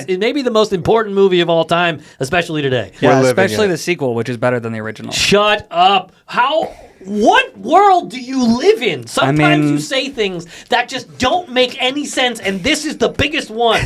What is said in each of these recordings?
It may be the most important movie of all time, especially today. Yeah, especially the sequel, which is better than the original. Shut up. What world do you live in? Sometimes you say things that just don't make any sense, and this is the biggest one.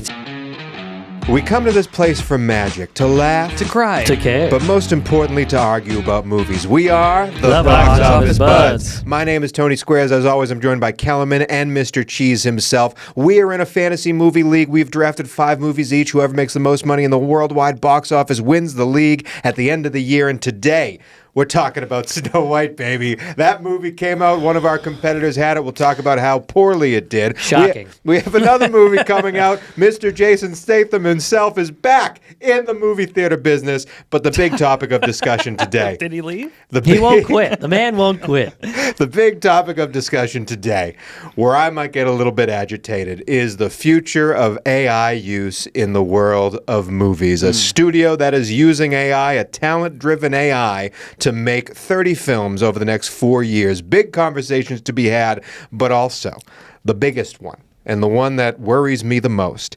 We come to this place for magic, to laugh, To cry. To care. but most importantly, to argue about movies. We are The Box Office Buds. My name is Tony Squares. As always, I'm joined by Kellerman and Mr. Cheese himself. We are in a fantasy movie league. We've drafted 5 movies each. Whoever makes the most money in the worldwide box office wins the league at the end of the year. And today, we're talking about Snow White, baby. That movie came out. One of our competitors had it. We'll talk about how poorly it did. Shocking. We have another movie coming out. Mr. Jason Statham himself is back in the movie theater business. But the big topic of discussion today. Did he leave? He won't quit. The man won't quit. The big topic of discussion today, where I might get a little bit agitated, is the future of AI use in the world of movies. A studio that is using AI, a talent-driven AI, to make 30 films over the next 4 years. Big conversations to be had, but also the biggest one, and the one that worries me the most,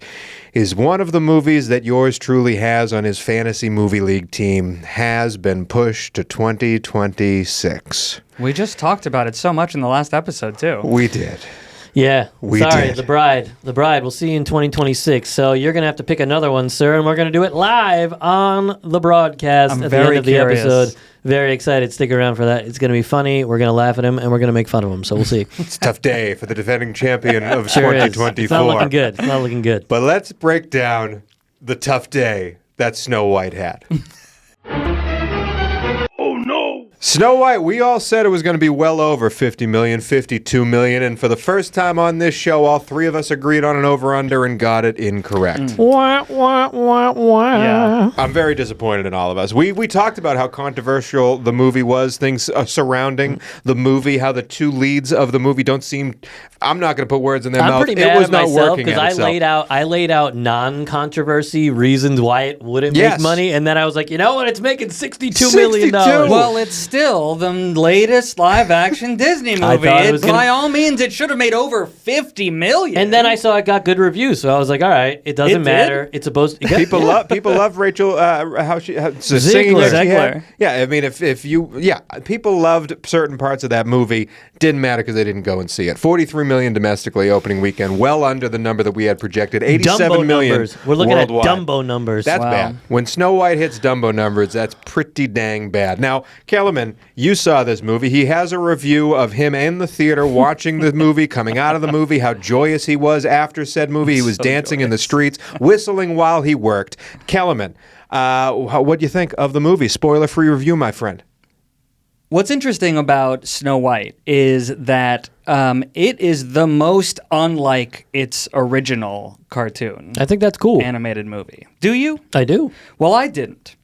is one of the movies that yours truly has on his fantasy movie league team has been pushed to 2026. We just talked about it so much in the last episode, too. We did. Yeah. We Sorry, did. The Bride. The Bride. We'll see you in 2026. So you're going to have to pick another one, sir, and we're going to do it live on the broadcast I'm at the end very of the curious. episode. Very excited. Stick around for that. It's going to be funny. We're going to laugh at him, and we're going to make fun of him. So we'll see. It's a tough day for the defending champion of Sure is. 2024. It's not looking good. It's not looking good. But let's break down the tough day that Snow White had. Snow White, we all said it was going to be well over 50 million, 52 million, and for the first time on this show, all 3 of us agreed on an over-under and got it incorrect. Yeah. I'm very disappointed in all of us. We talked about how controversial the movie was, things surrounding the movie, how the 2 leads of the movie don't seem... I'm not going to put words in their I'm mouth. pretty It mad was at not myself working because at itself. I laid out non-controversy reasons why it wouldn't Yes. make money, and then I was like, you know what? It's making $62 $62. million. Well, it's still the latest live-action Disney I movie. thought it was gonna- By all means, it should have made over 50 million. And then I saw it got good reviews, so I was like, all right, it doesn't It matter. It's supposed to... People love Rachel. How she singing Ziegler. that she had. Ziegler. Yeah, I mean, if you people loved certain parts of that movie. Didn't matter because they didn't go and see it. 43 million domestically opening weekend, well under the number that we had projected. 87 Dumbo million numbers. We're looking worldwide. at Dumbo numbers. That's Wow. bad. When Snow White hits Dumbo numbers, that's pretty dang bad. Now, Kellerman, you saw this movie. He has a review of him in the theater watching the movie, coming out of the movie, how joyous he was after said movie. He was dancing in the streets, whistling while he worked. Kellerman, what do you think of the movie? Spoiler-free review, my friend. What's interesting about Snow White is that it is the most unlike its original cartoon I think that's cool. animated movie. Do you? I do. Well, I didn't.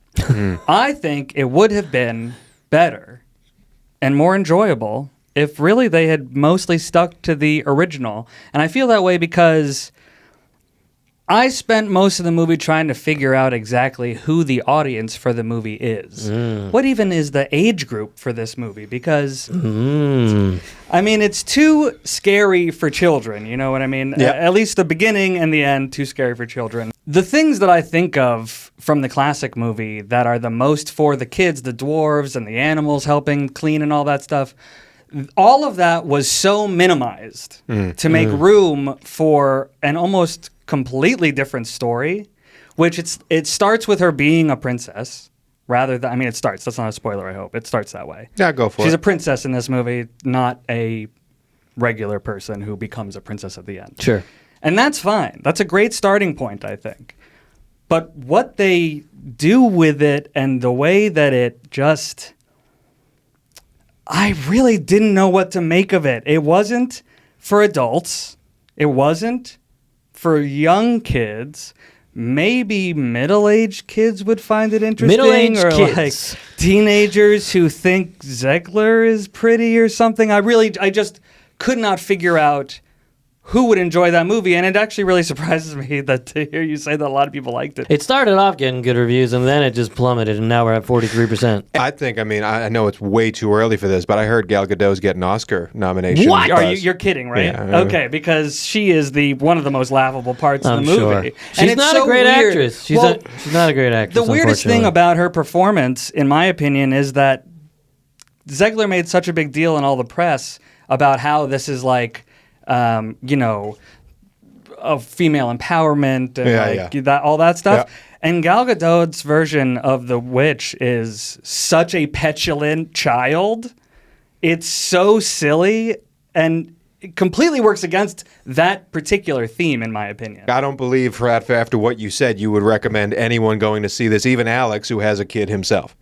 I think it would have been better and more enjoyable if really they had mostly stuck to the original. And I feel that way because I spent most of the movie trying to figure out exactly who the audience for the movie is. What even is the age group for this movie? Because, I mean, it's too scary for children, you know what I mean? Yep. At least the beginning and the end, too scary for children. The things that I think of from the classic movie that are the most for the kids, the dwarves and the animals helping clean and all that stuff, all of that was so minimized to make room for an almost completely different story, which it starts with her being a princess rather than, I mean, it starts, that's not a spoiler, I hope. It starts that way. Yeah, go for She's it. a princess in this movie, not a regular person who becomes a princess at the end. Sure. And that's fine. That's a great starting point, I think. But what they do with it and the way that it just... I really didn't know what to make of it. It wasn't for adults. It wasn't for young kids. Maybe middle-aged kids would find it interesting. Middle-aged or kids. like teenagers who think Ziegler is pretty or something. I just could not figure out who would enjoy that movie, and it actually really surprises me that to hear you say that a lot of people liked it. It started off getting good reviews, and then it just plummeted, and now we're at 43%. I know it's way too early for this, but I heard Gal Gadot's getting an Oscar nomination. What? You're kidding, right? Yeah. Okay, because she is one of the most laughable parts of the movie. Sure. And She's it's not so a great weird. actress. She's not a great actress. The weirdest thing about her performance, in my opinion, is that Zegler made such a big deal in all the press about how this is like, of female empowerment and that all that stuff. Yeah. And Gal Gadot's version of the witch is such a petulant child. It's so silly and it completely works against that particular theme, in my opinion. I don't believe after what you said, you would recommend anyone going to see this, even Alex, who has a kid himself.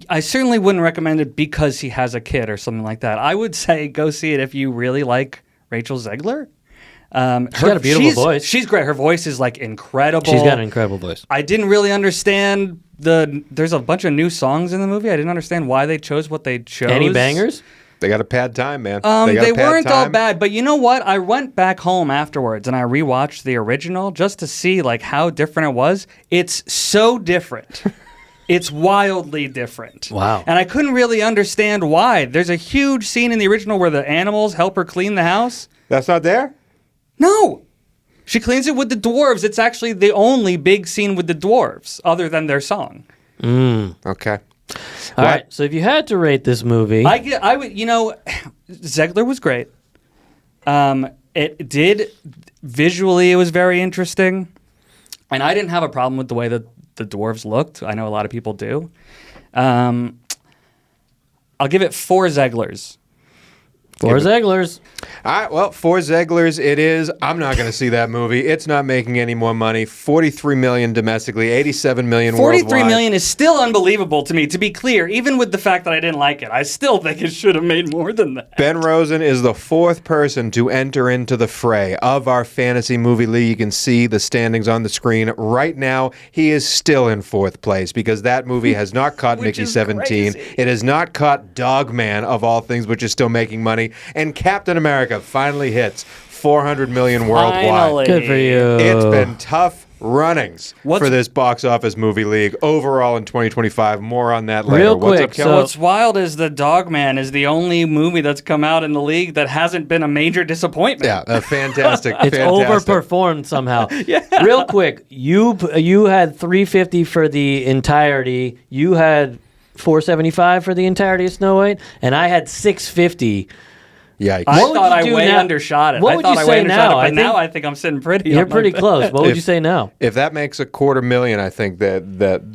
I certainly wouldn't recommend it because he has a kid or something like that. I would say go see it if you really like Rachel Zegler. She's got a beautiful voice. She's great. Her voice is like incredible. She's got an incredible voice. I didn't really understand there's a bunch of new songs in the movie. I didn't understand why they chose what they chose. Any bangers? They got a pad time, man. They weren't all bad, but you know what? I went back home afterwards and I rewatched the original just to see like how different it was. It's so different. It's wildly different. Wow. And I couldn't really understand why. There's a huge scene in the original where the animals help her clean the house. That's not there? No. She cleans it with the dwarves. It's actually the only big scene with the dwarves, other than their song. Okay. All right. So if you had to rate this movie, I would. Zegler was great. It did visually. It was very interesting, and I didn't have a problem with the way that the dwarves looked. I know a lot of people do. I'll give it 4 Zeglers. 4 Zeglers. All right, well, 4 Zeglers it is. I'm not going to see that movie. It's not making any more money. $43 million domestically, $87 million worldwide. $43 million is still unbelievable to me, to be clear. Even with the fact that I didn't like it, I still think it should have made more than that. Ben Rosen is the 4th person to enter into the fray of our fantasy movie league. You can see the standings on the screen right now. He is still in 4th place because that movie has not caught Mickey 17. Crazy. It has not caught Dogman, of all things, which is still making money. And Captain America finally hits $400 million worldwide. Finally. Good for you. It's been tough runnings for this box office movie league overall in 2025. More on that later. Real What's quick, up, Kellen? What's wild is the Dogman is the only movie that's come out in the league that hasn't been a major disappointment. Yeah, fantastic. It's fantastic. overperformed somehow. Real quick, you had 350 for the entirety. You had 475 for the entirety of Snow White, and I had 650. Yikes. I What would thought you I do way now? undershot it. What I would thought you I say way undershot now? it, I but now think I think I'm sitting pretty. You're on my pretty bet. close. What would you say now? If that makes $250,000, I think that's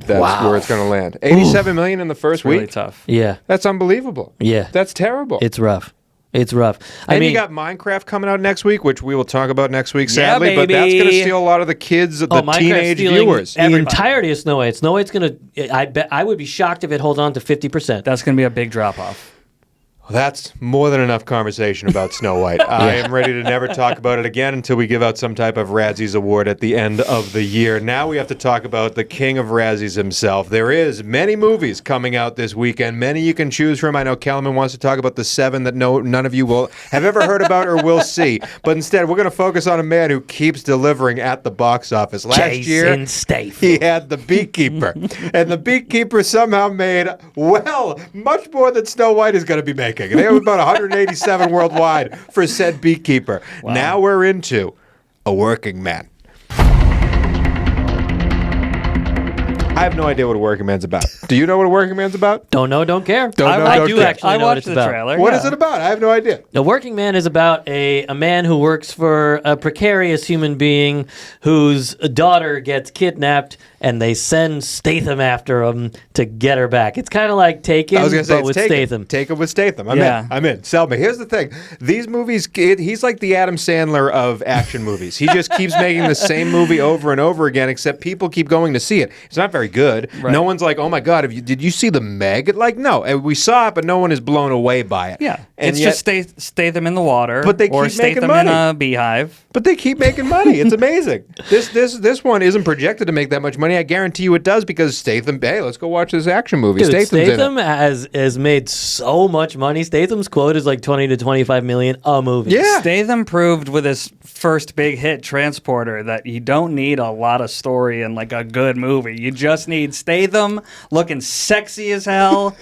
where it's going to land. $87 million in the first Really week. tough. Yeah, That's unbelievable. Yeah. That's terrible. it's rough. It's rough. I And mean, you got Minecraft coming out next week, which we will talk about next week, Yeah, sadly. But that's going to baby. steal a lot of the kids, the Minecraft's teenage stealing viewers. the Everybody. entirety of Snow White. Snow White's gonna. I would be shocked if it holds on to 50%. That's going to be a big drop off. That's more than enough conversation about Snow White. I am ready to never talk about it again until we give out some type of Razzies award at the end of the year. Now we have to talk about the king of Razzies himself. There is many movies coming out this weekend, many you can choose from. I know Kellerman wants to talk about the 7 that none of you will have ever heard about or will see. But instead, we're going to focus on a man who keeps delivering at the box office. Last year, Jason Statham. he had The Beekeeper. And The Beekeeper somehow made, much more than Snow White is going to be making. They have about 187 worldwide for said Beekeeper. Wow. Now we're into A Working Man. I have no idea what A Working Man's about. Do you know what A Working Man's about? Don't know, don't care. I do actually know what it's about. Trailer. What is it about? I have no idea. A Working Man is about a man who works for a precarious human being whose daughter gets kidnapped, and they send Statham after him to get her back. It's kind of like Taken, I was going to say, but with Taken. Statham. Taken with Statham. I'm Yeah. in. I'm in. Sell me. Here's the thing. These movies, he's like the Adam Sandler of action movies. He just keeps making the same movie over and over again, except people keep going to see it. It's not very good. Right. No one's like, oh my God, did you see the Meg? Like, no, we saw it, but no one is blown away by it. Yeah, and it's yet, just stay them in the water, But they or keep stay making them money. in a beehive. But they keep making money. It's amazing. This one isn't projected to make that much money. I guarantee you it does because Statham. Hey, let's go watch this action movie. Dude, Statham's Statham in it. has made so much money. Statham's quote is like 20 to 25 million a movie. Yeah. Statham proved with his first big hit, Transporter, that you don't need a lot of story in like a good movie. You just need Statham looking sexy as hell,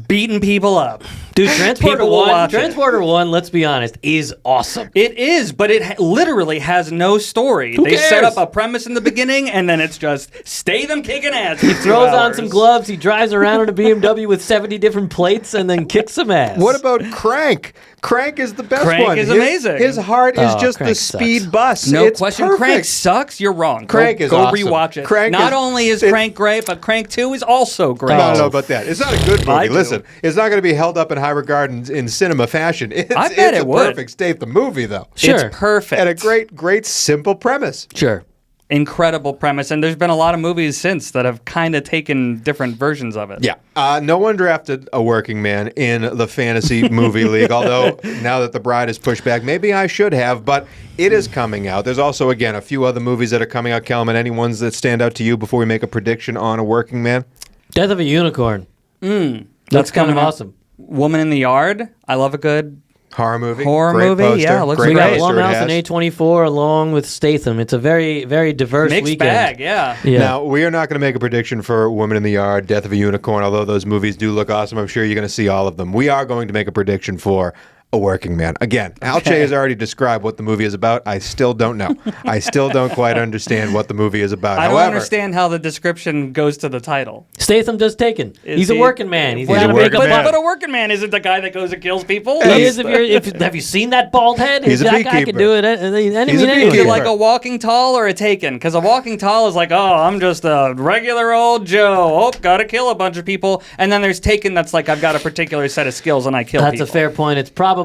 beating people up. Dude, Transporter People will 1, watch it. Transporter 1, let's be honest, is awesome. It is, but it literally has no story. Who They set cares? up a premise in the beginning, and then it's just Statham kicking ass. He throws on some gloves, he drives around in a BMW with 70 different plates, and then kicks some ass. What about Crank? Crank is the best Crank one. is amazing. His heart is Oh, just the Crank speed sucks. bus. No It's question. perfect. Crank sucks. You're wrong. Crank is go awesome. rewatch it. Crank Not is- only is it- Crank great, but Crank 2 is also great. I don't know about that. It's not a good I movie. do. Listen, it's not going to be held up in high regard in cinema fashion. It's, I bet it's it a would. perfect Statham movie, though. Sure. It's perfect. And a great, simple premise. Sure. Incredible premise. And there's been a lot of movies since that have kind of taken different versions of it. Yeah. No one drafted a working man in the fantasy movie league, although now that The Bride is pushed back, maybe I should have, but it is coming out. There's also, again, a few other movies that are coming out. Kelman, any ones that stand out to you before we make a prediction on a working man? Death of a Unicorn. That's kind of coming out. awesome. Woman in the Yard. I love a good Horror movie? Horror Great movie? poster. Yeah, looks Great We got great. poster it Blumhouse has. and A24 along with Statham. It's a very, very diverse mixed weekend. bag. Yeah. Yeah. Now, we are not going to make a prediction for Woman in the Yard, Death of a Unicorn, although those movies do look awesome. I'm sure you're going to see all of them. We are going to make a prediction for A Working Man. Again, Alche has already described what the movie is about. I still don't know. I still don't quite understand what the movie is about. I don't However, understand how the description goes to the title. Statham just taken. He's a he- working man. He's He's got a to make working a man. buck. But a working man isn't the guy that goes and kills people. He is have you seen that bald head? He's a that guy beekeeper. can do it. He's a Is it beekeeper. like a walking tall or a taken? Because a walking tall is like, oh, I'm just a regular old Joe. Oh, gotta kill a bunch of people. And then there's taken that's like, I've got a particular set of skills and I kill That's people. a fair point. It's probably,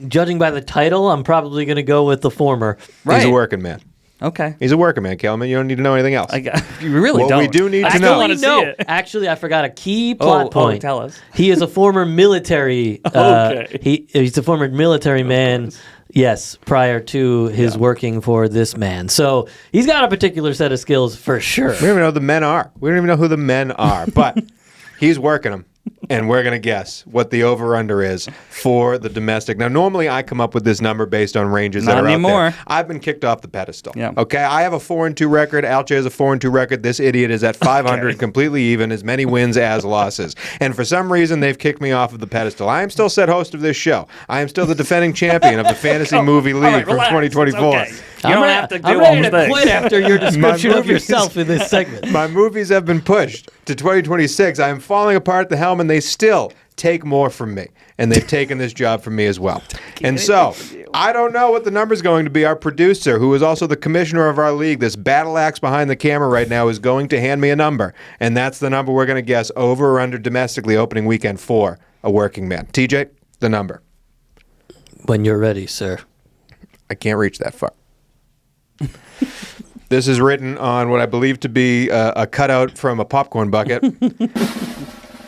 judging by the title, I'm probably going to go with the former. Right. He's a working man. Okay. He's a working man, Kelman. You don't need to know anything else. You really What don't. we do need to I know- still want to see no, it. actually, I forgot a key plot Oh, point. tell us. He is a former military. Okay. He's a former military man. Yes, prior to his working for this man. So he's got a particular set of skills for sure. We don't even know who the men are. We don't even know who the men are, but he's working them. And we're going to guess what the over-under is for the domestic. Now, normally I come up with this number based on ranges that Not are anymore. out there. I've been kicked off the pedestal. Yeah. Okay, I have a 4-2 record. Alche has a 4-2 record. This idiot is at 500, completely even, as many wins as losses. And for some reason, they've kicked me off of the pedestal. I am still said host of this show. I am still the defending champion of the Fantasy Movie League All right, from relax. 2024. It's okay. You don't have to do I'm all ready the to things. quit after your description of movies- yourself in this segment. My movies have been pushed to 2026. I am falling apart at the helm, and they still take more from me. And they've taken this job from me as well. And so, I don't know what the number's going to be. Our producer, who is also the commissioner of our league, this battle axe behind the camera right now, is going to hand me a number. And that's the number we're going to guess over or under domestically opening weekend for A Working Man. TJ, the number. When you're ready, sir. I can't reach that far. This is written on what I believe to be a cutout from a popcorn bucket.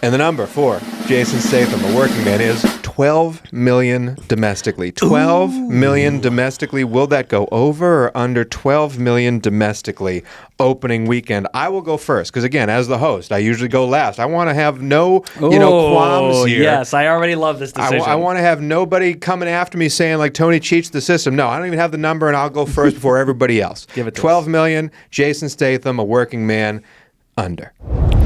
And the number for Jason Statham, A Working Man, is 12 million domestically. 12 million domestically. Will that go over or under 12 million domestically opening weekend? I will go first because, again, as the host, I usually go last. I want to have no qualms here. Yes, I already love this decision. I want to have nobody coming after me saying, like, Tony cheats the system. No, I don't even have the number, and I'll go first before everybody else. Give it to 12 us. million, Jason Statham, A Working Man, under.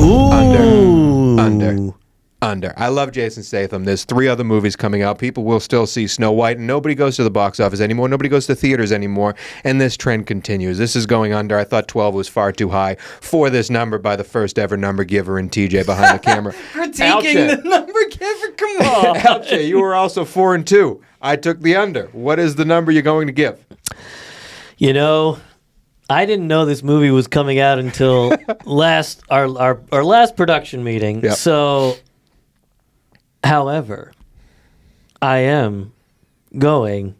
Ooh. Under. I love Jason Statham. There's 3 other movies coming out. People will still see Snow White, and nobody goes to the box office anymore. Nobody goes to theaters anymore, and this trend continues. This is going under. I thought 12 was far too high for this number by the first ever number giver in TJ behind the camera. Critiquing the number giver. Come on. Alche, you were also 4-2. I took the under. What is the number you're going to give? You know, I didn't know this movie was coming out until our last production meeting. Yep. So, however, I am going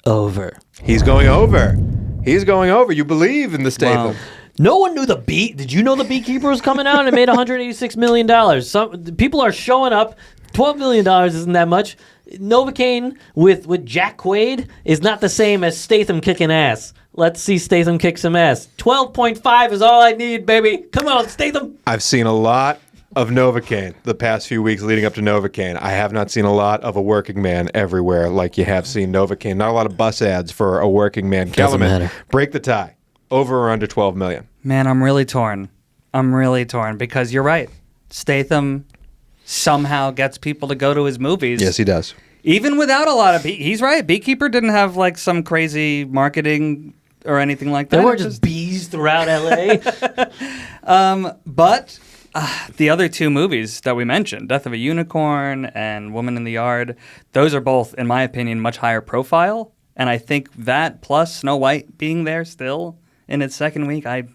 over. He's going over. He's going over. You believe in the Statham. Wow. No one knew the Bee. Did you know the Beekeeper was coming out and it made $186 million? Some people are showing up. $12 million isn't that much. Novocaine with Jack Quaid is not the same as Statham kicking ass. Let's see Statham kick some ass. 12.5 is all I need, baby. Come on, Statham. I've seen a lot of Novocaine the past few weeks leading up to Novocaine. I have not seen a lot of a working man everywhere like you have seen Novocaine. Not a lot of bus ads for a working man. Doesn't Kellerman, matter. break the tie. Over or under 12 million? Man, I'm really torn. Because you're right. Statham somehow gets people to go to his movies. Yes, he does. Even without a lot of... He's right. Beekeeper didn't have like some crazy marketing or anything like that. There were just bees throughout L.A. But the other two movies that we mentioned, Death of a Unicorn and Woman in the Yard, those are both, in my opinion, much higher profile. And I think that plus Snow White being there still in its second week, I'm going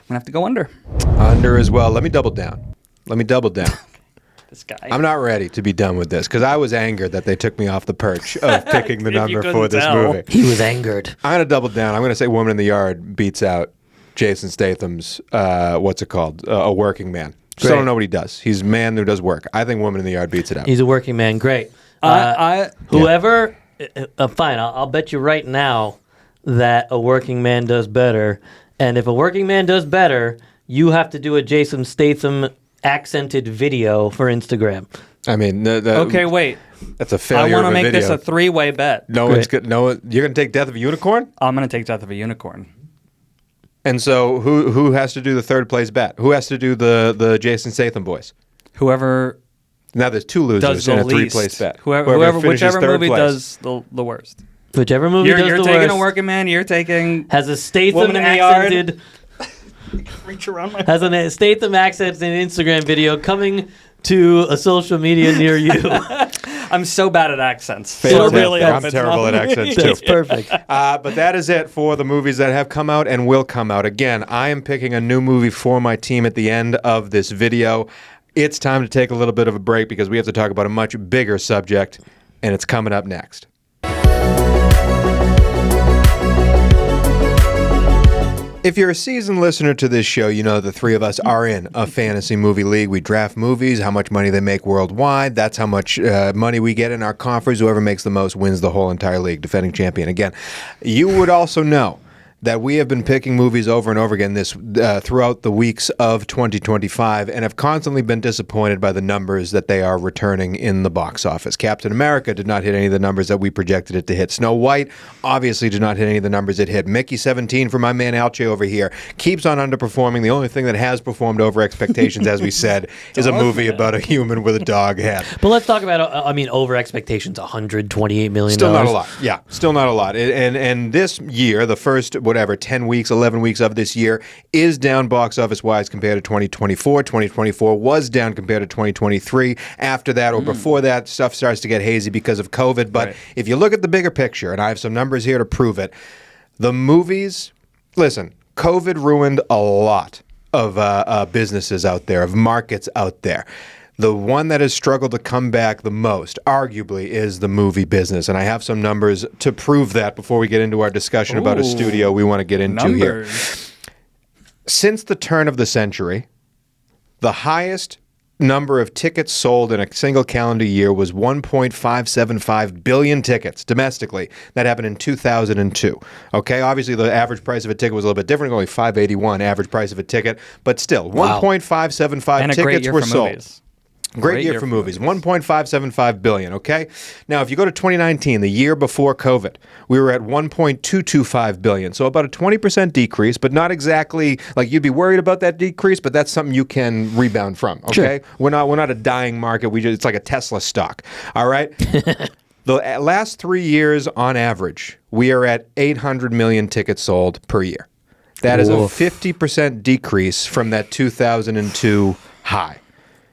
to have to go under. Under as well. Let me double down. This guy. I'm not ready to be done with this because I was angered that they took me off the perch of picking the If you number couldn't for this tell. movie. He was angered. I'm going to double down. I'm going to say Woman in the Yard beats out Jason Statham's, what's it called? A Working Man. Still Great. don't know what he does. He's a man who does work. I think Woman in the Yard beats it out. He's a working man. Great. Whoever, fine, I'll bet you right now that a working man does better. And if a working man does better, you have to do a Jason Statham accented video for Instagram. I mean, Okay, wait. that's a I failure want to of a make video. this a three-way bet. No one's good. No, you're going to take Death of a Unicorn? I'm going to take Death of a Unicorn. And so who has to do the third place bet? Who has to do the Jason Statham voice? Whoever Now there's two losers does the in a least. three-place bet. Whoever finishes whichever third movie place. does the worst. Whichever movie does You're the taking worst a working man. You're taking has a Statham Woman in the Yard. accented reach around my. has a Statham accented Instagram video coming to a social media near you. I'm so bad at accents. So Fantastic. really, I'm it's terrible not at me. accents too. That's perfect. But that is it for the movies that have come out and will come out. Again, I am picking a new movie for my team at the end of this video. It's time to take a little bit of a break because we have to talk about a much bigger subject, and it's coming up next. If you're a seasoned listener to this show, you know the three of us are in a fantasy movie league. We draft movies, how much money they make worldwide. That's how much money we get in our coffers. Whoever makes the most wins the whole entire league, defending champion. Again, you would also know that we have been picking movies over and over again this throughout the weeks of 2025 and have constantly been disappointed by the numbers that they are returning in the box office. Captain America did not hit any of the numbers that we projected it to hit. Snow White obviously did not hit any of the numbers it hit. Mickey 17 for my man Alche over here keeps on underperforming. The only thing that has performed over expectations, as we said, is a movie about a human with a dog head. But let's talk about, over expectations, $128 million. Still not a lot. Yeah, still not a lot. And this year, the first, 10 weeks, 11 weeks of this year is down box office-wise compared to 2024. 2024 was down compared to 2023. After that or before that, stuff starts to get hazy because of COVID. But if you look at the bigger picture, and I have some numbers here to prove it, the movies, listen, COVID ruined a lot of businesses out there, of markets out there. The one that has struggled to come back the most, arguably, is the movie business. And I have some numbers to prove that before we get into our discussion about a studio we want to get into here. Since the turn of the century, the highest number of tickets sold in a single calendar year was 1.575 billion tickets domestically. That happened in 2002. Okay, obviously the average price of a ticket was a little bit different, only $5.81 average price of a ticket, but still, 1.575 tickets were sold. Movies. Great year for movies. 1.575 billion, okay? Now, if you go to 2019, the year before COVID, we were at 1.225 billion. So about a 20% decrease, but not exactly like you'd be worried about that decrease, but that's something you can rebound from, okay? Sure. We're not a dying market. It's like a Tesla stock. All right? The last 3 years on average, we are at 800 million tickets sold per year. That is a 50% decrease from that 2002 high.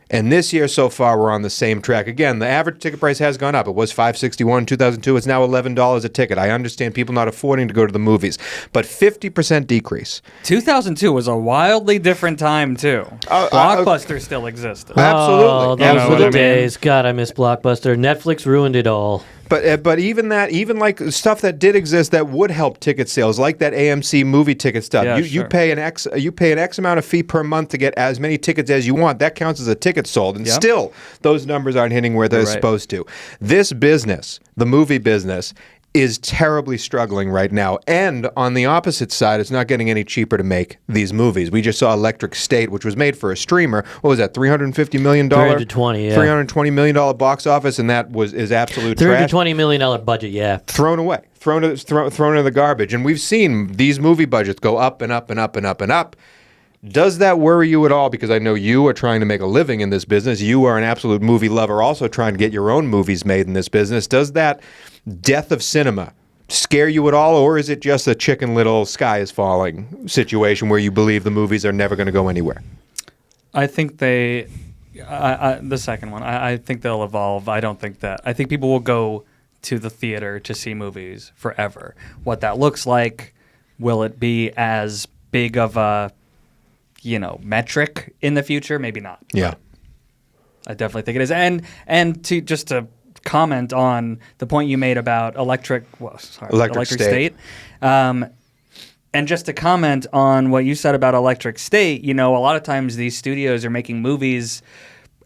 And this year so far, we're on the same track. Again, the average ticket price has gone up. It was $5.61 in 2002. It's now $11 a ticket. I understand people not affording to go to the movies, but 50% decrease. 2002 was a wildly different time, too. Blockbuster still existed. Absolutely. Oh, those were the what I mean? days. God, I miss Blockbuster. Netflix ruined it all. But even that, even like stuff that did exist that would help ticket sales, like that AMC movie ticket stuff. Yeah, you pay an X amount of fee per month to get as many tickets as you want. That counts as a ticket sold, and still those numbers aren't hitting where they're supposed to. This business, the movie business, is terribly struggling right now. And on the opposite side, it's not getting any cheaper to make these movies. We just saw Electric State, which was made for a streamer. What was that, $350 million? $320 million box office, and that is absolute trash. $320 million budget, yeah. Thrown away. Thrown in the garbage. And we've seen these movie budgets go up and up and up and up and up. Does that worry you at all? Because I know you are trying to make a living in this business. You are an absolute movie lover, also trying to get your own movies made in this business. Does that death of cinema scare you at all, or is it just a Chicken Little sky is falling situation where you believe the movies are never going to go anywhere? I think the second one, I think they'll evolve. I don't think that. I think people will go to the theater to see movies forever. What that looks like, will it be as big of a metric in the future? Maybe not. Yeah. I definitely think it is. And to comment on the point you made about Electric State. And just to comment on what you said about Electric State, a lot of times these studios are making movies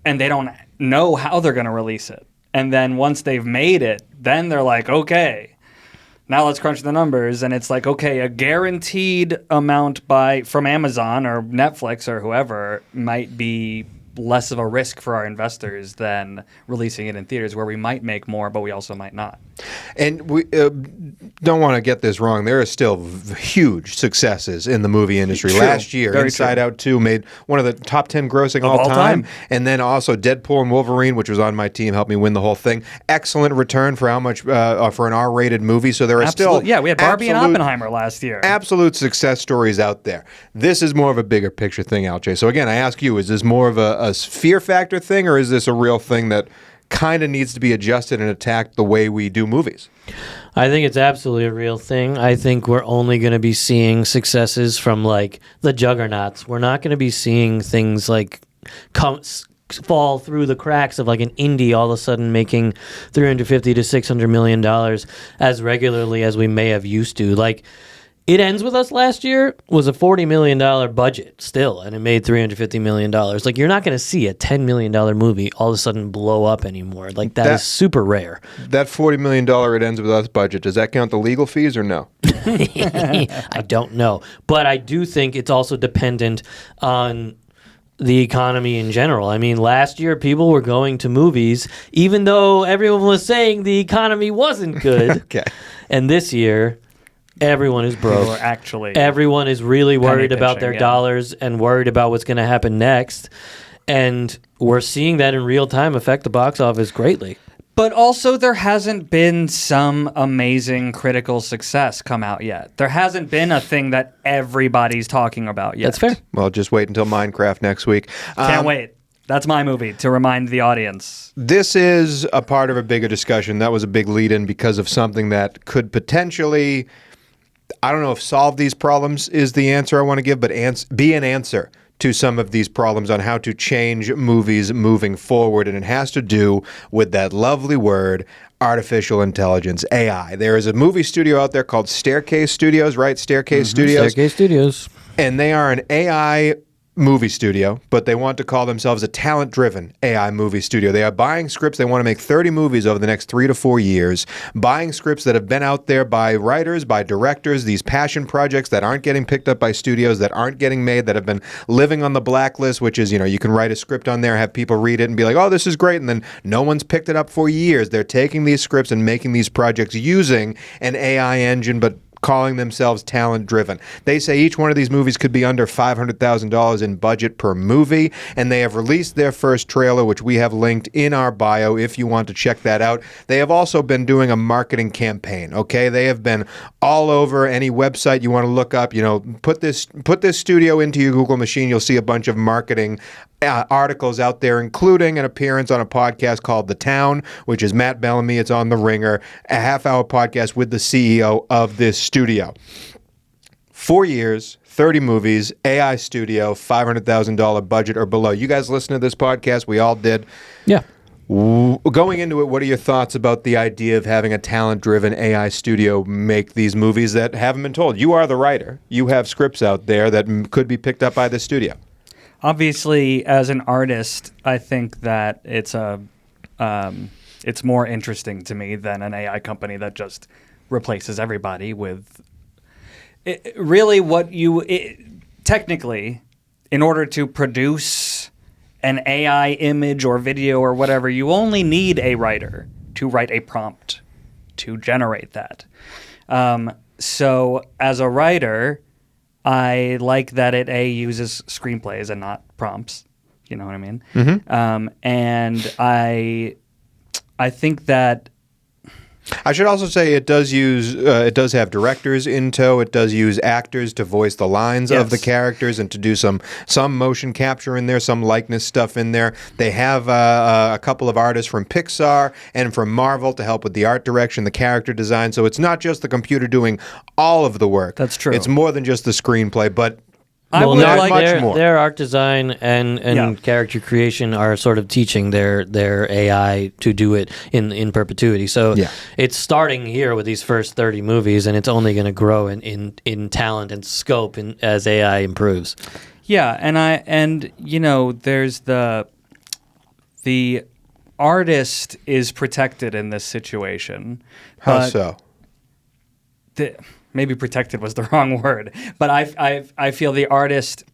and they don't know how they're going to release it. And then once they've made it, then they're like, okay, now let's crunch the numbers, and it's like, okay, a guaranteed amount from Amazon or Netflix or whoever might be less of a risk for our investors than releasing it in theaters, where we might make more, but we also might not. And we don't want to get this wrong. There are still huge successes in the movie industry. True. Last year, Very Inside true. Out 2 made one of the top 10 grossing Of all time. And then also Deadpool and Wolverine, which was on my team, helped me win the whole thing. Excellent return for how much for an R-rated movie. So there are still we had Barbie and Oppenheimer last year. Absolute success stories out there. This is more of a bigger picture thing, Alche. So again, I ask you, is this more of a fear factor thing, or is this a real thing that kind of needs to be adjusted and attacked the way we do movies? I think it's absolutely a real thing. I think we're only going to be seeing successes from like the juggernauts. We're not going to be seeing things like fall through the cracks of like an indie all of a sudden making $350 to $600 million as regularly as we may have used to. Like, It Ends With Us last year was a $40 million budget still, and it made $350 million. Like, you're not going to see a $10 million movie all of a sudden blow up anymore. Like, that is super rare. That $40 million It Ends With Us budget, does that count the legal fees or no? I don't know. But I do think it's also dependent on the economy in general. I mean, last year people were going to movies, even though everyone was saying the economy wasn't good. Okay. And this year, everyone is broke. Everyone is really worried about their dollars and worried about what's going to happen next. And we're seeing that in real time affect the box office greatly. But also, there hasn't been some amazing critical success come out yet. There hasn't been a thing that everybody's talking about yet. That's fair. Well, just wait until Minecraft next week. Can't wait. That's my movie, to remind the audience. This is a part of a bigger discussion. That was a big lead-in because of something that could potentially, I don't know if solve these problems is the answer I want to give, but be an answer to some of these problems on how to change movies moving forward. And it has to do with that lovely word, artificial intelligence, AI. There is a movie studio out there called Staircase Studios, right? Staircase Studios. Staircase Studios. And they are an AI movie studio, but they want to call themselves a talent-driven AI movie studio. They are buying scripts. They want to make 30 movies over the next 3 to 4 years, buying scripts that have been out there by writers, by directors, these passion projects that aren't getting picked up by studios, that aren't getting made, that have been living on the blacklist, which is, you can write a script on there, have people read it and be like, oh, this is great, and then no one's picked it up for years. They're taking these scripts and making these projects using an AI engine, but calling themselves talent-driven. They say each one of these movies could be under $500,000 in budget per movie, and they have released their first trailer, which we have linked in our bio if you want to check that out. They have also been doing a marketing campaign, okay? They have been all over any website you want to look up. Put this studio into your Google machine. You'll see a bunch of marketing articles out there, including an appearance on a podcast called The Town, which is Matt Bellamy. It's on The Ringer, a half-hour podcast with the CEO of this studio. 4 years, 30 movies, AI studio, $500,000 budget or below. You guys listen to this podcast. We all did. Yeah. Going into it, what are your thoughts about the idea of having a talent-driven AI studio make these movies that haven't been told? You are the writer. You have scripts out there that could be picked up by the studio. Obviously, as an artist, I think that it's more interesting to me than an AI company that just replaces everybody with. Technically, in order to produce an AI image or video or whatever, you only need a writer to write a prompt to generate that. So as a writer, I like that it uses screenplays and not prompts. You know what I mean? Mm-hmm. And I think that. I should also say it does have directors in tow. It does use actors to voice the lines of the characters and to do some motion capture in there, some likeness stuff in there. They have a couple of artists from Pixar and from Marvel to help with the art direction, the character design. So it's not just the computer doing all of the work. That's true. It's more than just the screenplay, but Well, not like much more. Their art design and character creation are sort of teaching their AI to do it in perpetuity. So it's starting here with these first 30 movies, and it's only going to grow in talent and scope as AI improves. Yeah, and there's the artist is protected in this situation. How so? Maybe protected was the wrong word, but I feel the artist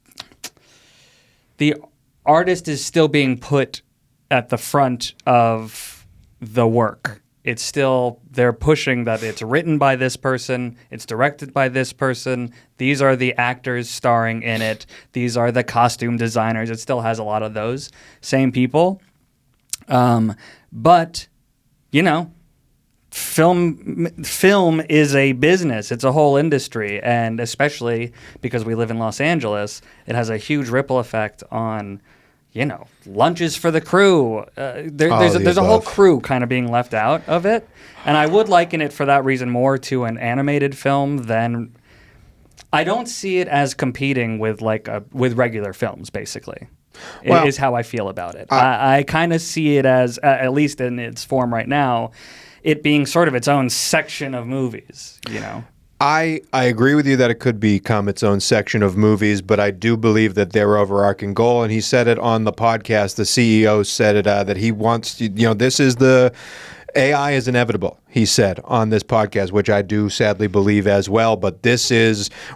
is still being put at the front of the work. It's still, they're pushing that it's written by this person, it's directed by this person, these are the actors starring in it, these are the costume designers. It still has a lot of those same people. But, film is a business. It's a whole industry, and especially because we live in Los Angeles, it has a huge ripple effect on, lunches for the crew. There's a whole crew kind of being left out of it, and I would liken it for that reason more to an animated film than. I don't see it as competing with with regular films, basically. Is how I feel about it. I kind of see it as, at least in its form right now, it being sort of its own section of movies, I agree with you that it could become its own section of movies, but I do believe that their overarching goal, and he said it on the podcast, the CEO said it, that he wants to, this is the AI is inevitable, he said on this podcast, which I do sadly believe as well. But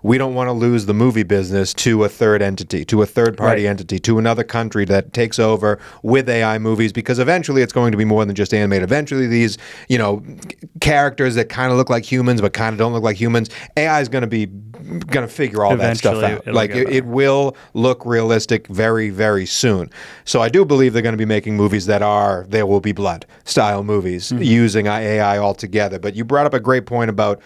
we don't want to lose the movie business to a third entity, to a third-party entity, to another country that takes over with AI movies, because eventually it's going to be more than just animated. Eventually these, characters that kind of look like humans but kind of don't look like humans, AI is going to figure all that stuff out. It will look realistic very, very soon. So I do believe they're going to be making movies that are There Will Be Blood style movies using AI altogether. But you brought up a great point about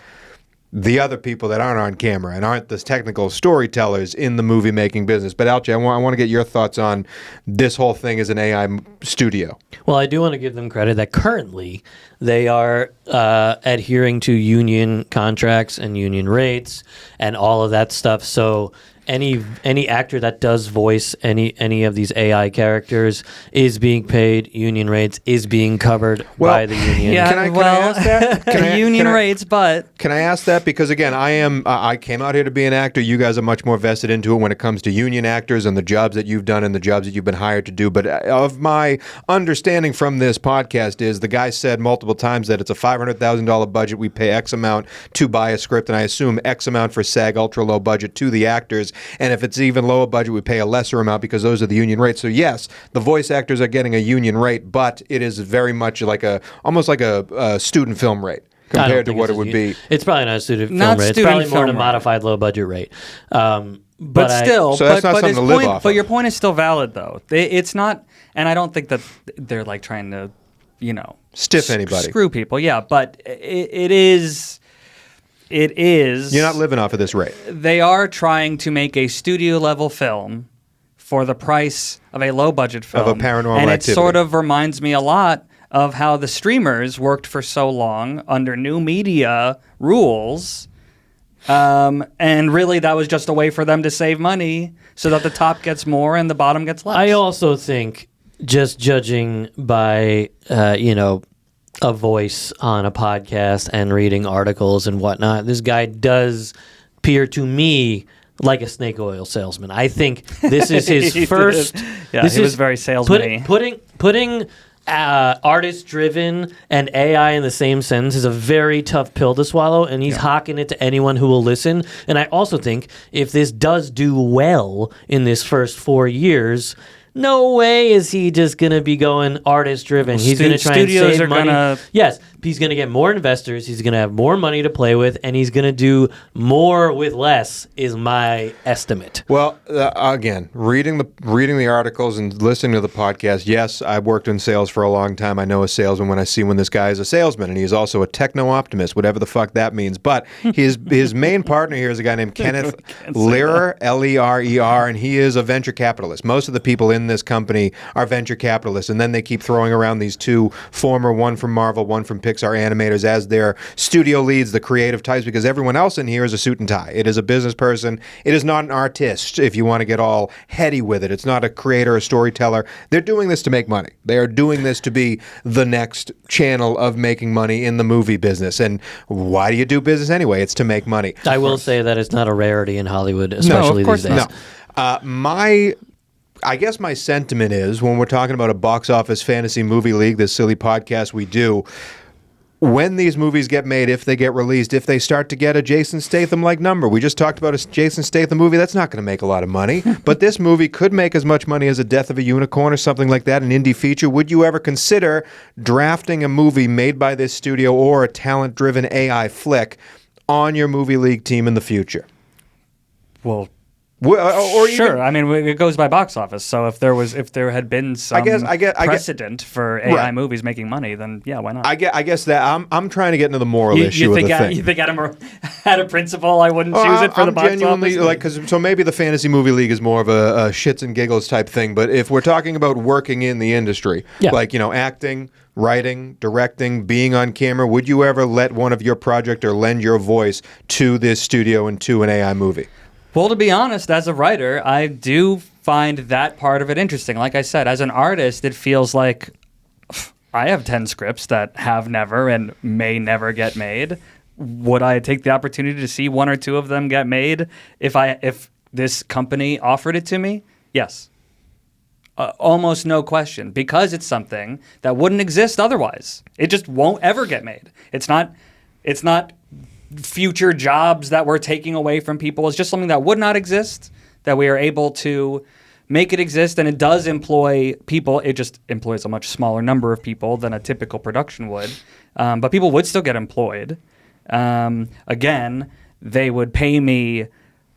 the other people that aren't on camera and aren't the technical storytellers in the movie making business. But Alchi, I want to get your thoughts on this whole thing as an AI studio. Well, I do want to give them credit that currently they are adhering to union contracts and union rates and all of that stuff. So any actor that does voice any of these AI characters is being paid union rates, is being covered by the union. Yeah, can I ask that? Union rates, but can I ask that? Because again, I came out here to be an actor. You guys are much more vested into it when it comes to union actors and the jobs that you've done and the jobs that you've been hired to do. But of my understanding from this podcast is the guy said multiple times that it's a $500,000 budget. We pay X amount to buy a script, and I assume X amount for SAG, ultra low budget, to the actors. And if it's even lower budget, we pay a lesser amount because those are the union rates. So yes, the voice actors are getting a union rate, but it is very much almost like a student film rate compared to what it would be. It's probably not a student film rate. It's probably more than a modified low budget rate. But still, so that's not something to live off of. But your point is still valid, though. It's not, and I don't think that they're trying to, stiff anybody, screw people. Yeah, but it is. It is. You're not living off of this rate. They are trying to make a studio-level film for the price of a low-budget film. Of a paranormal and activity. It sort of reminds me a lot of how the streamers worked for so long under new media rules. And really, that was just a way for them to save money so that the top gets more and the bottom gets less. I also think just judging by, a voice on a podcast and reading articles and whatnot, this guy does appear to me like a snake oil salesman. I think this is his first. Yeah, he was very salesman-y. Putting artist-driven and AI in the same sentence is a very tough pill to swallow, and he's hawking it to anyone who will listen. And I also think if this does do well in this first 4 years, no way is he just going to be going artist-driven. He's going to try and save money. Yes, he's going to get more investors. He's going to have more money to play with, and he's going to do more with less, is my estimate. Well, again, reading the articles and listening to the podcast, yes, I've worked in sales for a long time. I know a salesman when I see when this guy is a salesman, and he's also a techno-optimist, whatever the fuck that means. But his main partner here is a guy named Kenneth Lerer, Lerer, and he is a venture capitalist. Most of the people in this company are venture capitalists, and then they keep throwing around these two former, one from Marvel, one from Pixar animators as their studio leads, the creative types, because everyone else in here is a suit and tie. It is a business person. It is not an artist, if you want to get all heady with it. It's not a creator, a storyteller. They're doing this to make money. They are doing this to be the next channel of making money in the movie business. And why do you do business anyway? It's to make money. I will say that it's not a rarity in Hollywood, especially these days. No. I guess my sentiment is, when we're talking about a box office fantasy movie league, this silly podcast we do, when these movies get made, if they get released, if they start to get a Jason Statham-like number, we just talked about a Jason Statham movie, that's not going to make a lot of money, but this movie could make as much money as A Death of a Unicorn or something like that, an indie feature. Would you ever consider drafting a movie made by this studio or a talent-driven AI flick on your movie league team in the future? Well, or sure. I mean, it goes by box office. So if there had been some precedent for AI movies making money, then yeah, why not? I guess that I'm trying to get into the moral issue of the thing. You think Adam had a principle? I wouldn't choose it for the box office. So maybe the fantasy movie league is more of a shits and giggles type thing. But if we're talking about working in the industry, acting, writing, directing, being on camera, would you ever let one of your project or lend your voice to this studio and to an AI movie? Well, to be honest, as a writer, I do find that part of it interesting. Like I said, as an artist, it feels like I have 10 scripts that have never and may never get made. Would I take the opportunity to see one or two of them get made if this company offered it to me? Yes. Almost no question, because it's something that wouldn't exist otherwise. It just won't ever get made. It's not future jobs that we're taking away from people. Is just something that would not exist, that we are able to make it exist, and it does employ people. It just employs a much smaller number of people than a typical production would, but people would still get employed. Again, they would pay me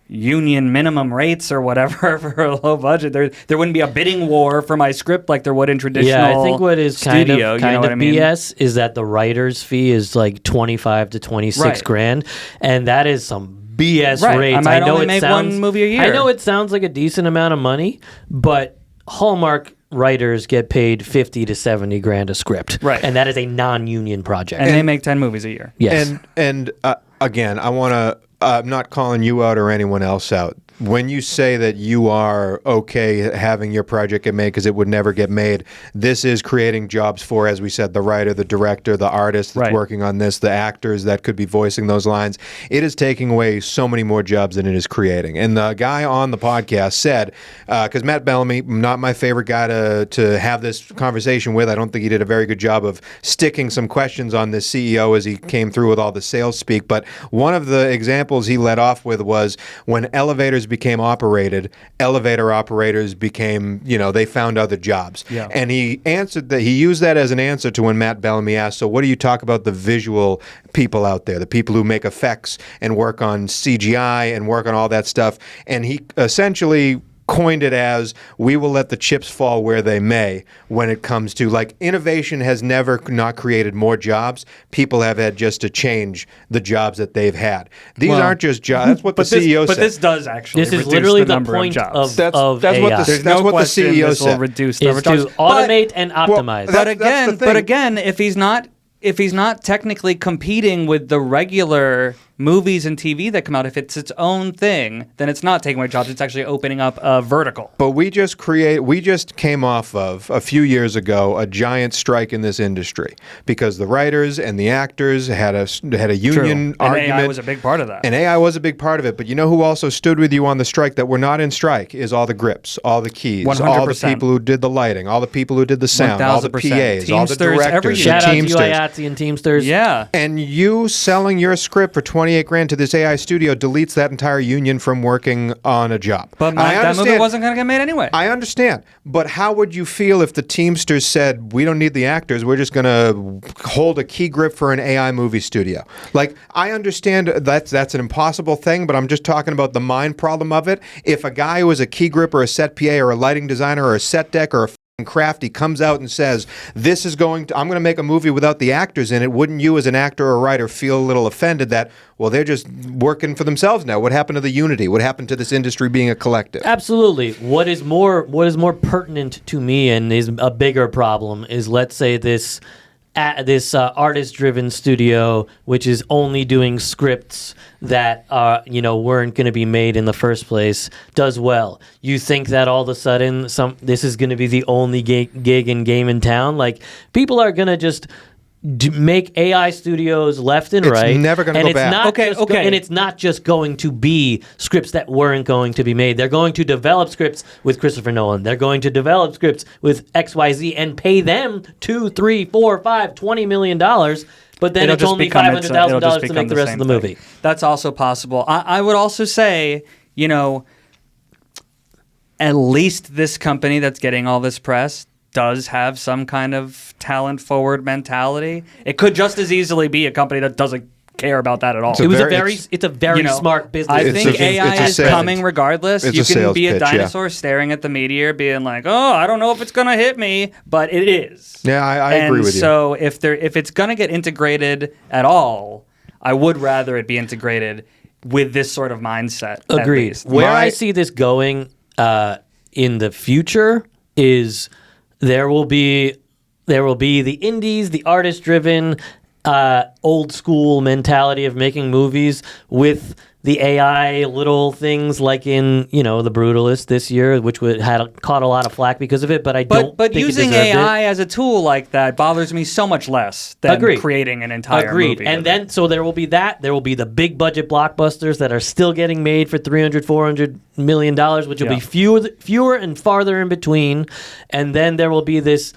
union minimum rates or whatever for a low budget. There wouldn't be a bidding war for my script like there would in traditional Yeah, I think what is studio, kind of BS is that the writer's fee is like 25 to 26 grand, and that is some BS rates. I know it sounds one movie a year. I know it sounds like a decent amount of money, but Hallmark writers get paid 50 to 70 grand a script, right? And that is a non-union project, and they make 10 movies a year. Yes, and again, I want to. I'm not calling you out or anyone else out. When you say that you are okay having your project get made because it would never get made, this is creating jobs for, as we said, the writer, the director, the artist that's working on this, the actors that could be voicing those lines. It is taking away so many more jobs than it is creating. And the guy on the podcast said, because Matt Bellamy, not my favorite guy to have this conversation with, I don't think he did a very good job of sticking some questions on this CEO as he came through with all the sales speak. But one of the examples he led off with was when elevators became operated, elevator operators became, they found other jobs. Yeah. And he answered that, he used that as an answer to when Matt Bellamy asked, so what do you talk about the visual people out there, the people who make effects and work on CGI and work on all that stuff? And he essentially coined it as, we will let the chips fall where they may when it comes to, like, innovation has never not created more jobs. People have had just to change the jobs that they've had. These aren't just jobs. That's what the CEO said. But this does actually this is reduce literally the number point of jobs. of AI. That's what the CEO this said. will reduce the number is of jobs. to automate and optimize. But again, if he's not technically competing with the regular movies and TV that come out, if it's its own thing, then it's not taking away jobs. It's actually opening up a vertical. But we just came off of a few years ago a giant strike in this industry because the writers and the actors had a union argument. And AI was a big part of that. And AI was a big part of it. But you know who also stood with you on the strike that were not in strike is all the grips, all the keys, 100%. all the people who did the lighting, all the people who did the sound, all the 1000%. PAs, all the Teamsters, directors, every the Shout out to you, Teamsters. IATSE and Teamsters. Yeah. And you selling your script for $28,000 to this AI studio deletes that entire union from working on a job. But I that movie understand. wasn't going to get made anyway. I understand, but how would you feel if the Teamsters said, we don't need the actors, we're just going to hold a key grip for an AI movie studio? Like, I understand that's an impossible thing, but I'm just talking about the mind problem of it. If a guy who is a key grip or a set PA or a lighting designer or a set deck or a crafty comes out and says, I'm going to make a movie without the actors in it, wouldn't you as an actor or writer feel a little offended that, well, they're just working for themselves now? What happened to the unity? What happened to this industry being a collective? Absolutely. What is more pertinent to me and is a bigger problem is, let's say this artist-driven studio, which is only doing scripts that weren't going to be made in the first place, does well. You think that all of a sudden this is going to be the only gig and game in town? Like, people are going to just make AI studios left and right. It's never going to go back. And it's not just going to be scripts that weren't going to be made. They're going to develop scripts with Christopher Nolan. They're going to develop scripts with XYZ and pay them $2, $3, $4, $5, $20 million. But then it's only $500,000 to make the rest of the movie. That's also possible. I would also say, at least this company that's getting all this press does have some kind of talent-forward mentality. It could just as easily be a company that doesn't care about that at all. It's a very smart business. I think AI is coming regardless. It's you a can sales be a pitch, dinosaur staring at the meteor being like, oh, I don't know if it's going to hit me, but it is. Yeah, I agree with you. So if it's going to get integrated at all, I would rather it be integrated with this sort of mindset. Agreed. Where I see this going in the future is there will be the indies, the artist-driven, old school mentality of making movies with the AI little things like in The Brutalist this year, which caught a lot of flack because of it. But But using AI as a tool like that bothers me so much less than creating an entire movie. And then so there will be that. There will be the big budget blockbusters that are still getting made for $300-400 million, which will be fewer and farther in between. And then there will be this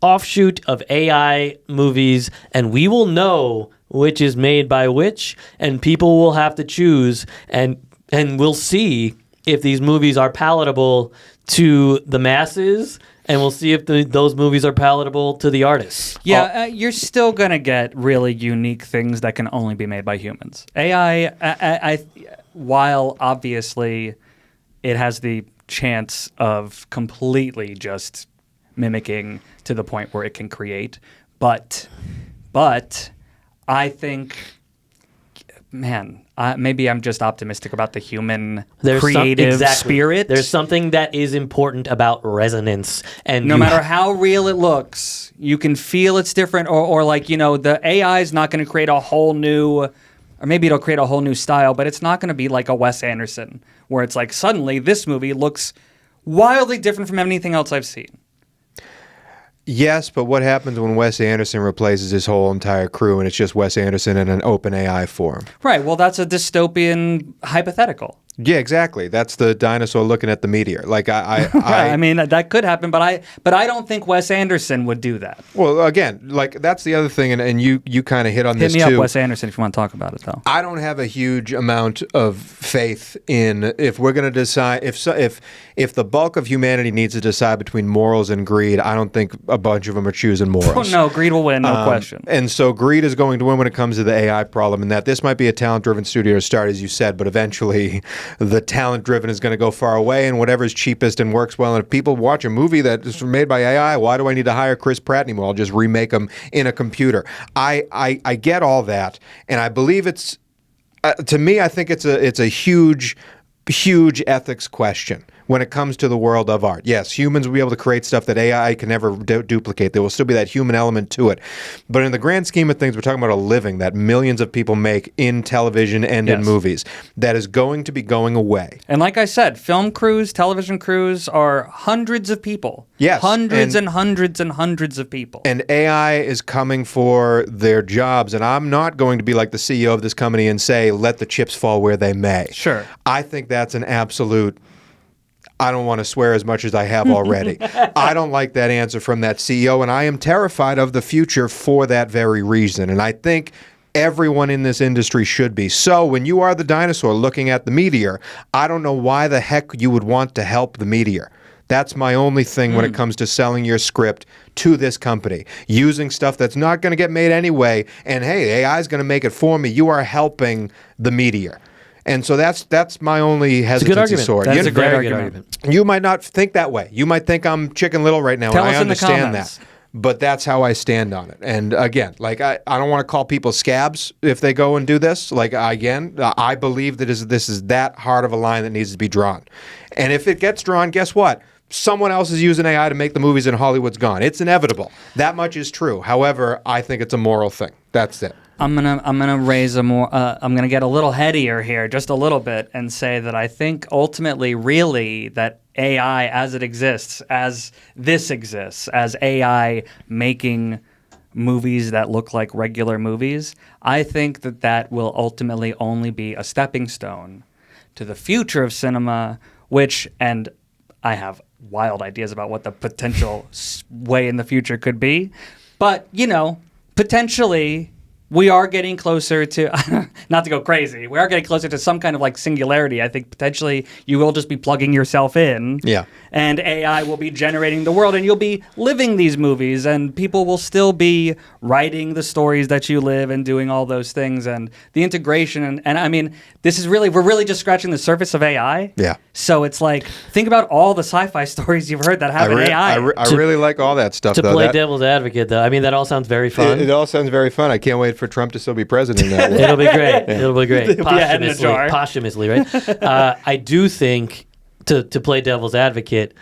offshoot of AI movies, and we will know which is made by which, and people will have to choose, and we'll see if these movies are palatable to the masses, and we'll see if those movies are palatable to the artists. Yeah, you're still going to get really unique things that can only be made by humans. AI, while obviously it has the chance of completely just mimicking to the point where it can create, but I think, maybe I'm just optimistic about the human creative spirit. There's something that is important about resonance, and no matter how real it looks, you can feel it's different, or the AI is not going to create a whole new, or maybe it'll create a whole new style, but it's not going to be like a Wes Anderson, where it's like suddenly this movie looks wildly different from anything else I've seen. Yes, but what happens when Wes Anderson replaces his whole entire crew and it's just Wes Anderson in an open AI form? Right. Well, that's a dystopian hypothetical. Yeah, exactly. That's the dinosaur looking at the meteor. Like I mean, that could happen, but I don't think Wes Anderson would do that. Well, again, like that's the other thing, and you kind of hit on this too. Hit me up, Wes Anderson, if you want to talk about it, though. I don't have a huge amount of faith in if we're going to decide if the bulk of humanity needs to decide between morals and greed. I don't think a bunch of them are choosing morals. Oh, no, greed will win, no question. And so greed is going to win when it comes to the AI problem, and that this might be a talent-driven studio to start, as you said, but eventually the talent-driven is going to go far away, and whatever's cheapest and works well. And if people watch a movie that is made by AI, why do I need to hire Chris Pratt anymore? I'll just remake them in a computer. I get all that, and I believe it's to me, I think it's a huge ethics question. when it comes to the world of art. Yes, humans will be able to create stuff that AI can never duplicate. There will still be that human element to it. But in the grand scheme of things, we're talking about a living that millions of people make in television and in movies that is going to be going away. And like I said, film crews, television crews are hundreds of people. Yes. Hundreds and hundreds and hundreds of people. And AI is coming for their jobs. And I'm not going to be like the CEO of this company and say, let the chips fall where they may. Sure. I think that's an absolute... I don't want to swear as much as I have already. I don't like that answer from that CEO, and I am terrified of the future for that very reason. And I think everyone in this industry should be. So when you are the dinosaur looking at the meteor, I don't know why the heck you would want to help the meteor. That's my only thing when it comes to selling your script to this company. Using stuff that's not going to get made anyway, and hey, AI is going to make it for me. You are helping the meteor. And so that's my only hesitancy sore. That's a great argument. You might not think that way. You might think I'm Chicken Little right now, Tell and us I in the understand comments. that. But that's how I stand on it. And again, like I don't want to call people scabs if they go and do this. Like again, I believe that this is that hard of a line that needs to be drawn. And if it gets drawn, guess what? Someone else is using AI to make the movies and Hollywood's gone. It's inevitable. That much is true. However, I think it's a moral thing. That's it. I'm gonna raise a more. I'm gonna get a little headier here, just a little bit, and say that I think ultimately, really, that AI as it exists, as this exists, as AI making movies that look like regular movies, I think that will ultimately only be a stepping stone to the future of cinema, which, and I have wild ideas about what the potential way in the future could be, but potentially. We are getting closer to, not to go crazy, we are getting closer to some kind of like singularity. I think potentially you will just be plugging yourself in. Yeah. And AI will be generating the world and you'll be living these movies and people will still be writing the stories that you live and doing all those things and the integration. And I mean, we're really just scratching the surface of AI. Yeah. So it's like, think about all the sci-fi stories you've heard that have an AI. I really like all that stuff, To though. play devil's advocate, though, I mean, that all sounds very fun. It all sounds very fun. I can't wait for Trump to still be president that way. It'll be great. It'll be great. It'll be a head in a jar. Posthumously, right? I do think, to play devil's advocate,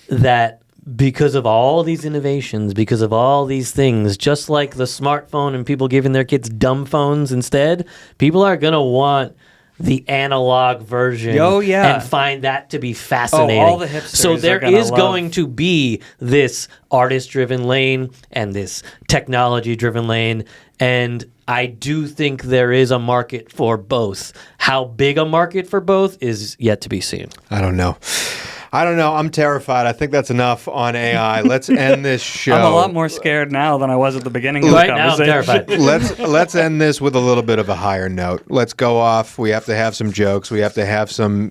that because of all these innovations, because of all these things, just like the smartphone and people giving their kids dumb phones instead, people are going to want the analog version and find that to be fascinating. All the hipsters so there are is love. going to be this artist-driven lane and this technology-driven lane, and I do think there is a market for both. How big a market for both is yet to be seen. I don't know. I'm terrified. I think that's enough on AI. Let's end this show. I'm a lot more scared now than I was at the beginning of the Right now, I'm conversation. terrified. Let's end this with a little bit of a higher note. Let's go off. We have to have some jokes. We have to have some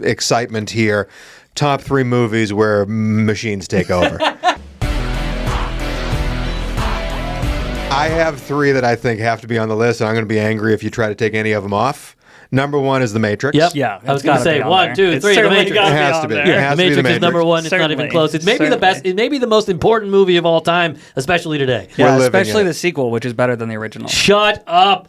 excitement here. Top 3 movies where machines take over. I have 3 that I think have to be on the list, and I'm going to be angry if you try to take any of them off. Number 1 is The Matrix. Yep. Yeah, I was going to say 1, 2, 3. The Matrix. It has to be. It Yeah, has The to be Matrix is number 1. It's not even Certainly. close. It's maybe the best. It may be the most important movie of all time, especially today. We're Yeah, living especially in it. the sequel, which is better than the original. Shut up.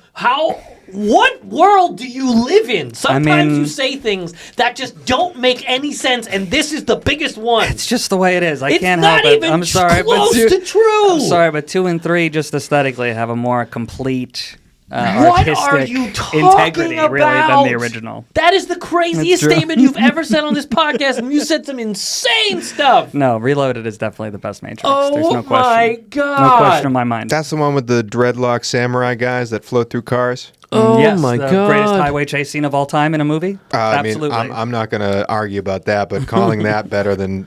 What world do you live in? Sometimes mean- you say things that just don't make any sense, and this is the biggest one. It's just the way it is. I It's can't not help it. even I'm sorry, close but to true. I'm sorry, but 2 and 3 just aesthetically have a more complete What artistic are you talking integrity, about? really, than the original. That is the craziest It's true. statement you've ever said on this podcast, and you said some insane stuff. No, Reloaded is definitely the best Matrix. Oh There's no question. my God. No question in my mind. That's the one with the dreadlock samurai guys that float through cars. Oh yes, my the God. greatest highway chase scene of all time in a movie? Absolutely. I mean, I'm not going to argue about that, but calling that better than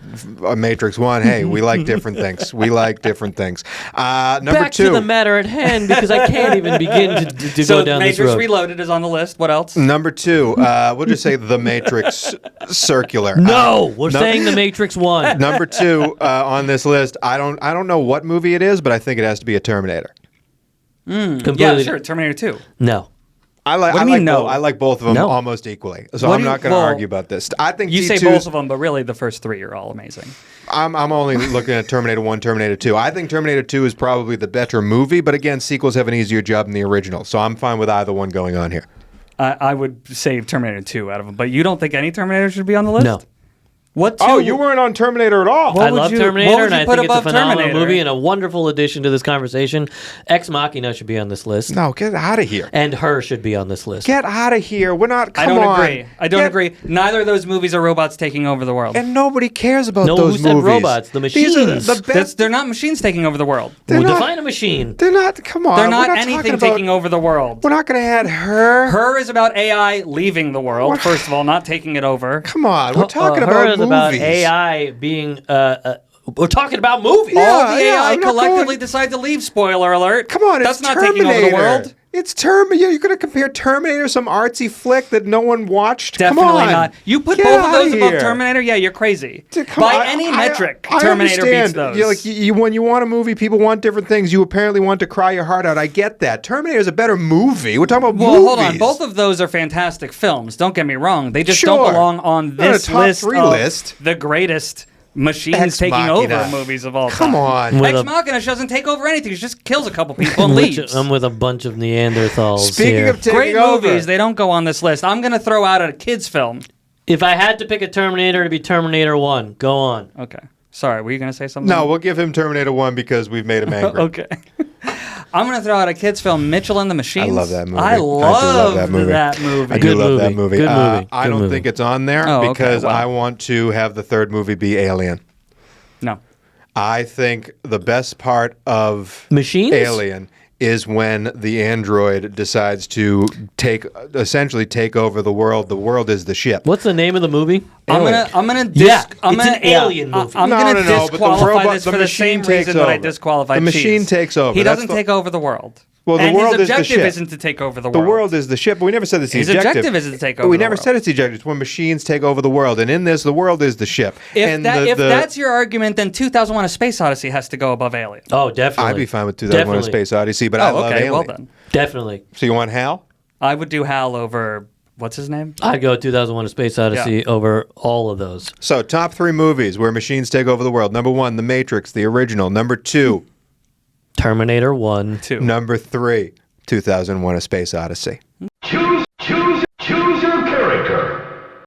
Matrix 1, hey, we like different things. We like different things. Number Back 2. to the matter at hand, because I can't even begin to so go down Matrix this road. Reloaded is on the list. What else? Number 2, we'll just say The Matrix Circular. No, we're saying The Matrix 1. Number 2 on this list, I don't know what movie it is, but I think it has to be a Terminator. Completely. Yeah, sure. Terminator 2. No. I like. What do I you like mean, no? both. I like both of them No. almost equally. So What I'm do you- not going to well, argue about this. I think You say T2 both of them, but really the first 3 are all amazing. I'm only looking at Terminator 1, Terminator 2. I think Terminator 2 is probably the better movie, but again, sequels have an easier job than the original. So I'm fine with either one going on here. I would save Terminator 2 out of them, but you don't think any Terminator should be on the list? No. What? Oh, you weren't on Terminator at all. What I would love you- Terminator, what would and you I put think it's a above phenomenal Terminator? movie and a wonderful addition to this conversation. Ex Machina should be on this list. No, get out of here. And Her should be on this list. Get out of here. We're not. Come I don't on. agree. I don't agree. Neither of those movies are robots taking over the world. And nobody cares about No, those who said movies. robots? The These are machines. the best. They're not machines taking over the world. They're We'll not- define a machine. They're not. Come on. They're we're not talking anything about- taking over the world. We're not going to add her. Her is about AI leaving the world, first of all, not taking it over. Come on. We're talking Her about is movies. about AI being. We're talking about movies. Yeah, All the AI I'm not collectively going- decide to leave, spoiler alert. Come on, That's it's not Terminator. taking over the world. It's Terminator. You're going to compare Terminator, some artsy flick that no one watched? Definitely Come on. not. You put Get both of outta those above here. Terminator? Yeah, you're crazy. Dude, come By on. any I- metric, I Terminator understand. beats those. You're like, when you want a movie, people want different things. You apparently want to cry your heart out. I get that. Terminator is a better movie. We're talking about well, movies. hold on. Both of those are fantastic films. Don't get me wrong. They just Sure. don't belong on They're this a top list 3 of list. the greatest machines Ex taking Machina. over movies of all time. Come on. With Ex a- Machina doesn't take over anything. It just kills a couple people and Which, leaves. I'm with a bunch of Neanderthals Speaking here. of taking Great over. movies. They don't go on this list. I'm going to throw out a kid's film. If I had to pick a Terminator, it'd be Terminator 1. Go on. Okay. Sorry, were you going to say something? No, we'll give him Terminator 1 because we've made him angry. Okay. I'm going to throw out a kid's film, Mitchell and the Machines. I love that movie. I do love love that movie. I do Good love that movie. movie. Good movie. I Good don't movie. think it's on there Oh, okay. because Well. I want to have the third movie be Alien. No. I think the best part of Machines? Alien is when the android decides to essentially take over the world. The world is the ship. What's the name of the movie? I'm Alien. gonna Yeah, it's an alien movie. I'm No, gonna no, no, but the disqualify robot- this the for the machine same takes reason that I over. disqualified The machine Cheese. takes over. He That's doesn't the- take over the world. Well, the and world his is the objective ship. isn't to take over the The world. world is the ship, but we never said it's the His objective. objective isn't to take over We the never world. said it's the objective. It's when machines take over the world, and in this, the world is the ship. If, and if that's your argument, then 2001: A Space Odyssey has to go above Alien. Oh, definitely. I'd be fine with 2001: A Definitely. Space Odyssey, but I love okay, Alien. well then. Definitely. So you want Hal? I would do Hal over what's his name? I'd go 2001: A Space Odyssey over all of those. So top 3 movies where machines take over the world. Number 1, The Matrix, the original. Number 2, Terminator 1. 2. Number 3, 2001: A Space Odyssey. Choose your character.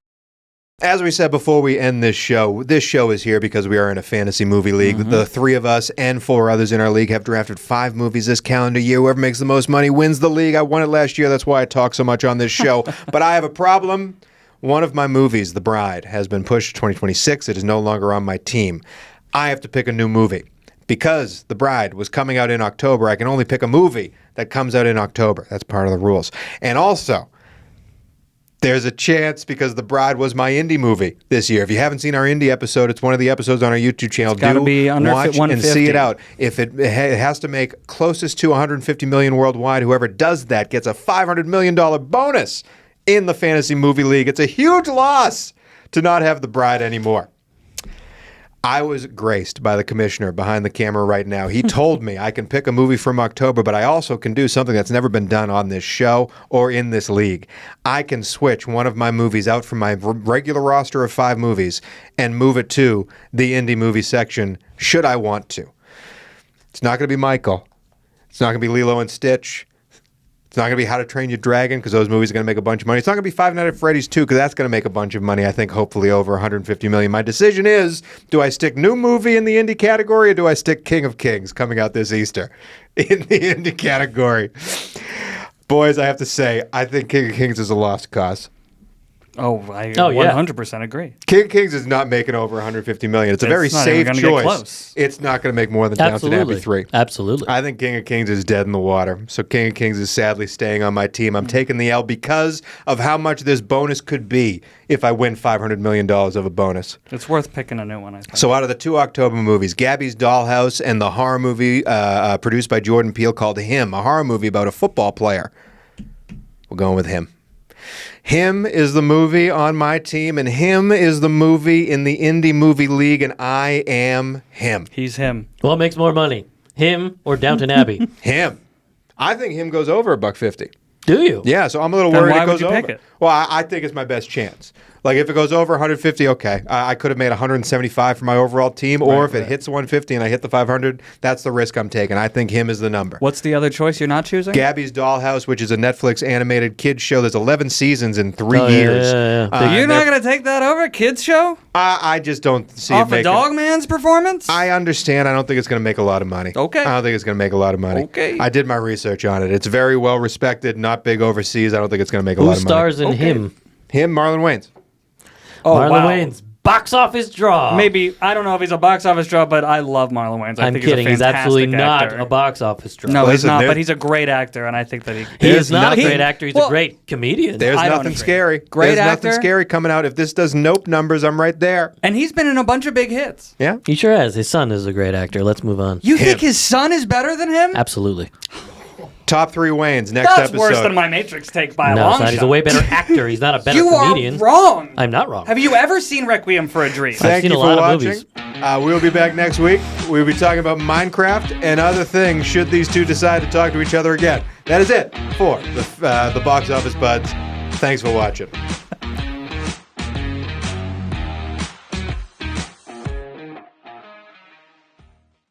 As we said before we end this show is here because we are in a fantasy movie league. The 3 of us and 4 others in our league have drafted 5 movies this calendar year. Whoever makes the most money wins the league. I won it last year. That's why I talk so much on this show. But I have a problem. One of my movies, The Bride, has been pushed to 2026. It is no longer on my team. I have to pick a new movie. Because The Bride was coming out in October, I can only pick a movie that comes out in October. That's part of the rules. And also, there's a chance because The Bride was my indie movie this year. If you haven't seen our indie episode, it's one of the episodes on our YouTube channel. gotta be under watch and 150. see it out. If it has to make closest to 150 million worldwide, whoever does that gets a $500 million bonus in the Fantasy Movie League. It's a huge loss to not have The Bride anymore. I was graced by the commissioner behind the camera right now. He told me I can pick a movie from October, but I also can do something that's never been done on this show or in this league. I can switch one of my movies out from my regular roster of 5 movies and move it to the indie movie section, should I want to. It's not going to be Michael. It's not going to be Lilo and Stitch. It's not going to be How to Train Your Dragon because those movies are going to make a bunch of money. It's not going to be Five Nights at Freddy's 2 because that's going to make a bunch of money. I think hopefully over 150 million. My decision is, do I stick new movie in the indie category or do I stick King of Kings coming out this Easter in the indie category? Boys, I have to say, I think King of Kings is a lost cause. Oh, I Oh, yeah. 100% agree. King of Kings is not making over 150 million. It's a very It's not even safe gonna get choice. close. It's not going to make more than Downton Abbey Absolutely. 3. Absolutely. I think King of Kings is dead in the water. So King of Kings is sadly staying on my team. I'm taking the L because of how much this bonus could be if I win $500 million of a bonus. It's worth picking a new one, I think. So out of the 2 October movies, Gabby's Dollhouse and the horror movie produced by Jordan Peele called Him, a horror movie about a football player. We're going with Him. Him is the movie on my team, and Him is the movie in the Indie Movie League, and I am Him. He's him. What makes more money? Him or Downton Abbey? Him. I think Him goes over $1.50. Do you? Yeah, so I'm a little Then worried why it would goes you over. pick it? Well, I think it's my best chance. Like if it goes over 150, okay, I could have made 175 for my overall team, or if it hits 150 and I hit the 500, that's the risk I'm taking. I think him is the number. What's the other choice you're not choosing? Gabby's Dollhouse, which is a Netflix animated kids show. There's 11 seasons in 3 Oh, yeah, years. yeah. You're not going to take that over? Kids show? I just don't see Off it making. a Dogman's performance? I understand. I don't think it's going to make a lot of money. Okay. I don't think it's going to make a lot of money. Okay. I did my research on it. It's very well respected, not big overseas. I don't think it's going to make a Who lot of money. stars in him? Him, Marlon Wayans. Oh, Marlon wow. Wayans. Box office draw. Maybe, I don't know if he's a box office draw, but I love Marlon Wayans. I I'm think kidding. He's He's a absolutely fantastic not actor. a box office draw. No, he's Listen, not, there- but he's a great actor, and I think that he He is not a nothing- great actor. He's Well, a great comedian. There's I don't nothing agree. scary. Great There's nothing actor. scary coming out. If this does Nope numbers, I'm right there. And he's been in a bunch of big hits. Yeah. He sure has. His son is a great actor. Let's move on. You Him. think his son is better than him? Absolutely. Top 3 Wayans next That's episode. worse than my Matrix take by a No, long it's not. He's shot. a way better actor. He's not a better You comedian. are wrong. I'm not wrong. Have you ever seen Requiem for a Dream? Thank seen you a for lot of watching. movies. We'll be back next week. We'll be talking about Minecraft and other things should these two decide to talk to each other again. That is it for the Box Office Buds. Thanks for watching.